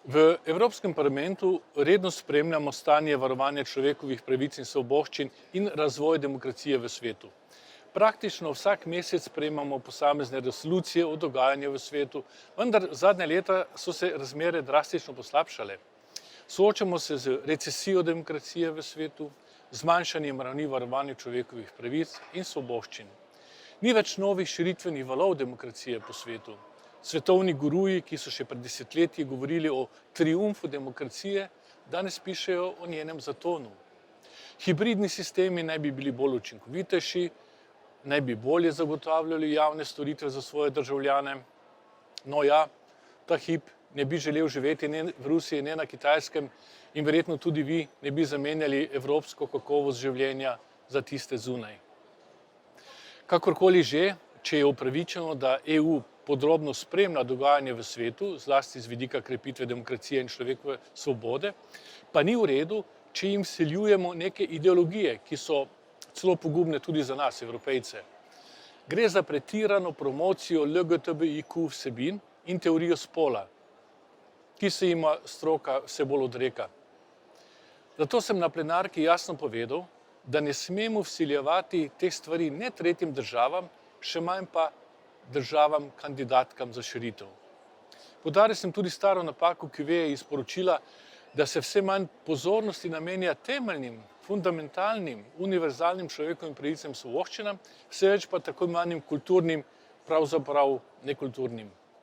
V Evropskem parlamentu redno spremljamo stanje varovanja človekovih pravic in svoboščin in razvoj demokracije v svetu. Praktično vsak mesec sprejemamo posamezne resolucije o dogajanju v svetu, vendar zadnja leta so se razmere drastično poslabšale. Soočamo se z recesijo demokracije v svetu, zmanjšanjem ravni varovanja človekovih pravic in svoboščin. Ni več novih širitvenih valov demokracije po svetu. Svetovni guruji, ki so še pred desetletji govorili o triumfu demokracije, danes pišejo o njenem zatonu. Hibridni sistemi naj bi bili bolj učinkovitejši, naj bi bolje zagotavljali javne storitve za svoje državljane. No ja, ta hip ne bi želel živeti ne v Rusiji, ne na Kitajskem in verjetno tudi vi ne bi zamenjali evropsko kakovost življenja za tiste zunaj. Kakorkoli že, če je upravičeno, da EU podrobno spremlja dogajanje v svetu, zlasti z vidika krepitve demokracije in človekove svobode, pa ni v redu, če jim vsiljujemo neke ideologije, ki so celo pogubne tudi za nas, Evropejce. Gre za pretirano promocijo LGTBIQ vsebin in teorijo spola, ki se jima stroka vse bolj odreka. Zato sem na plenarki jasno povedal, da ne smemo vsiljevati teh stvari ne tretjim državam, še manj pa državam kandidatkam za širitev. Poudaril sem tudi staro napako, ki veje iz poročila, da se vse manj pozornosti namenja temeljnim, fundamentalnim, univerzalnim človekovim pravicam in svoboščinam, vse več pa tako imenovanim kulturnim, pravzaprav nekulturnim.